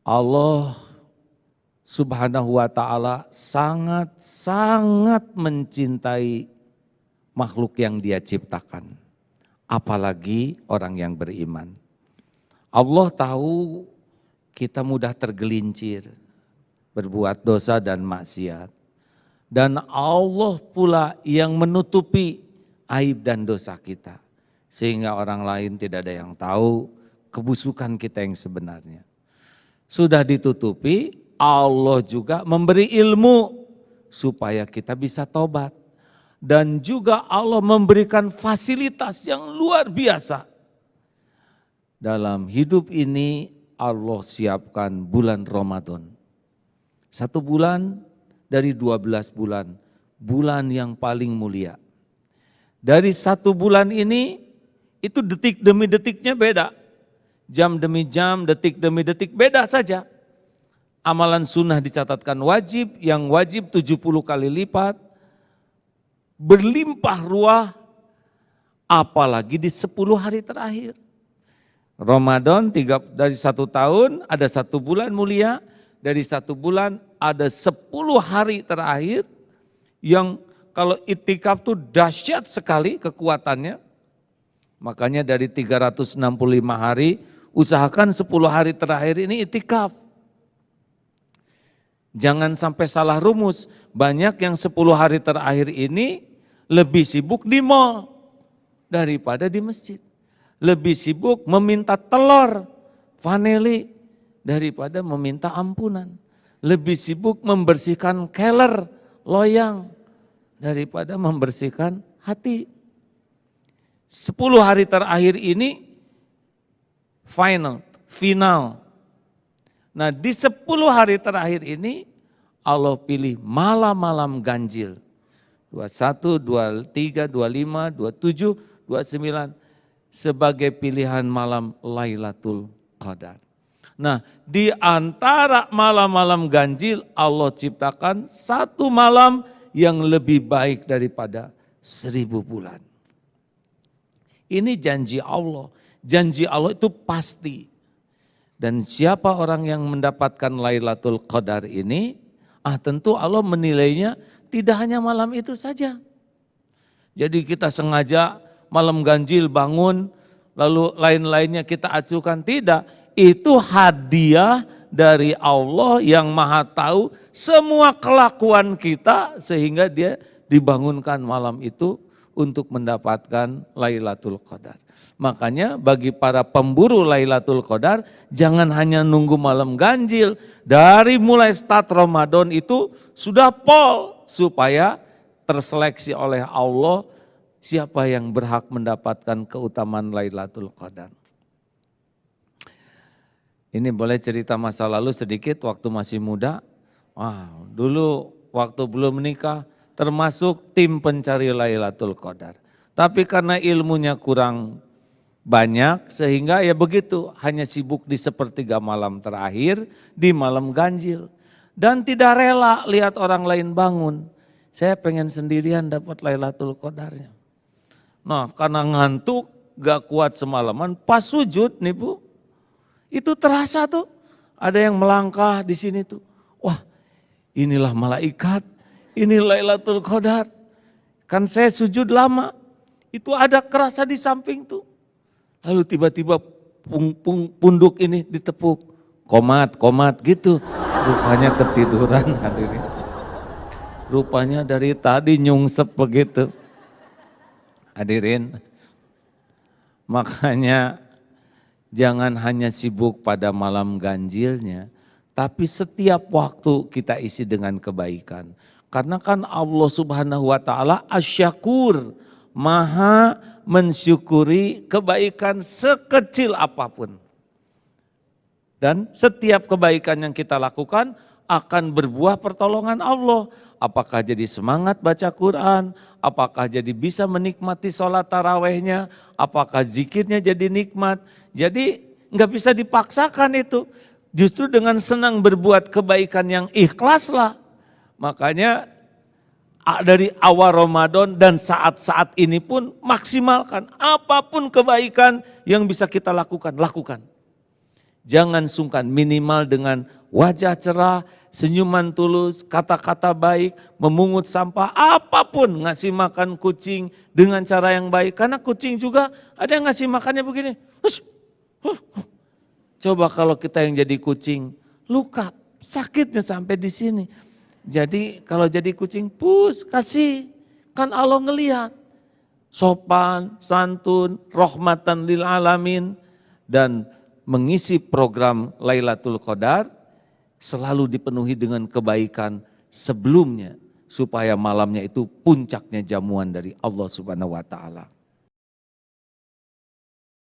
Allah Subhanahu wa ta'ala sangat-sangat mencintai makhluk yang Dia ciptakan. Apalagi orang yang beriman. Allah tahu kita mudah tergelincir, berbuat dosa dan maksiat. Dan Allah pula yang menutupi aib dan dosa kita. Sehingga orang lain tidak ada yang tahu kebusukan kita yang sebenarnya. Sudah ditutupi, Allah juga memberi ilmu supaya kita bisa tobat. Dan juga Allah memberikan fasilitas yang luar biasa. Dalam hidup ini Allah siapkan bulan Ramadan. 1 bulan dari 12 bulan, bulan yang paling mulia. Dari 1 bulan ini, itu detik demi detiknya beda. Jam demi jam, detik demi detik beda saja. Amalan sunnah dicatatkan wajib, yang wajib 70 kali lipat. Berlimpah ruah, apalagi di 10 hari terakhir. Ramadan dari 1 tahun ada 1 bulan mulia, dari 1 bulan ada 10 hari terakhir yang kalau itikaf tuh dahsyat sekali kekuatannya. Makanya dari 365 hari, usahakan 10 hari terakhir ini itikaf. Jangan sampai salah rumus, banyak yang 10 hari terakhir ini lebih sibuk di mall daripada di masjid. Lebih sibuk meminta telur, vanili, daripada meminta ampunan. Lebih sibuk membersihkan keler, loyang, daripada membersihkan hati. 10 hari terakhir ini final. Nah di 10 hari terakhir ini Allah pilih malam-malam ganjil. 21, 23, 25, 27, 29 sebagai pilihan malam Lailatul Qadar. Nah di antara malam-malam ganjil Allah ciptakan 1 malam yang lebih baik daripada 1000 bulan. Ini janji Allah. Janji Allah itu pasti. Dan siapa orang yang mendapatkan Lailatul Qadar ini, tentu Allah menilainya tidak hanya malam itu saja. Jadi kita sengaja malam ganjil bangun, lalu lain-lainnya kita acuhkan, tidak. Itu hadiah dari Allah yang maha tahu semua kelakuan kita sehingga Dia dibangunkan malam itu untuk mendapatkan Lailatul Qadar. Makanya bagi para pemburu Lailatul Qadar, jangan hanya nunggu malam ganjil. Dari mulai start Ramadan itu sudah pol supaya terseleksi oleh Allah siapa yang berhak mendapatkan keutamaan Lailatul Qadar. Ini boleh cerita masa lalu sedikit waktu masih muda. Dulu waktu belum menikah termasuk tim pencari Lailatul Qadar. Tapi karena ilmunya kurang banyak sehingga ya begitu, hanya sibuk di sepertiga malam terakhir di malam ganjil. Dan tidak rela lihat orang lain bangun. Saya pengen sendirian dapat Lailatul Qadarnya. Nah karena ngantuk gak kuat semalaman, pas sujud nih Bu, itu terasa tuh ada yang melangkah di sini tuh. Wah inilah malaikat, ini Lailatul Qadar. Kan saya sujud lama, itu ada kerasa di samping tuh. Lalu tiba-tiba punduk ini ditepuk, komat gitu. Rupanya ketiduran hadirin. Rupanya dari tadi nyungsep begitu. Hadirin, makanya jangan hanya sibuk pada malam ganjilnya, tapi setiap waktu kita isi dengan kebaikan. Karena kan Allah Subhanahu wa ta'ala asyakur, maha mensyukuri kebaikan sekecil apapun. Dan setiap kebaikan yang kita lakukan akan berbuah pertolongan Allah. Apakah jadi semangat baca Quran, apakah jadi bisa menikmati sholat tarawehnya, apakah zikirnya jadi nikmat. Jadi nggak bisa dipaksakan itu. Justru dengan senang berbuat kebaikan yang ikhlaslah. Makanya dari awal Ramadan dan saat-saat ini pun maksimalkan apapun kebaikan yang bisa kita lakukan, lakukan. Jangan sungkan, minimal dengan wajah cerah, senyuman tulus, kata-kata baik, memungut sampah, apapun, ngasih makan kucing dengan cara yang baik. Karena kucing juga ada yang ngasih makannya begini. Coba kalau kita yang jadi kucing, luka, sakitnya sampai di sini. Jadi kalau jadi kucing, kasih, kan Allah ngelihat. Sopan, santun, rahmatan lil alamin, dan mengisi program Lailatul Qadar selalu dipenuhi dengan kebaikan sebelumnya supaya malamnya itu puncaknya jamuan dari Allah Subhanahu wa taala.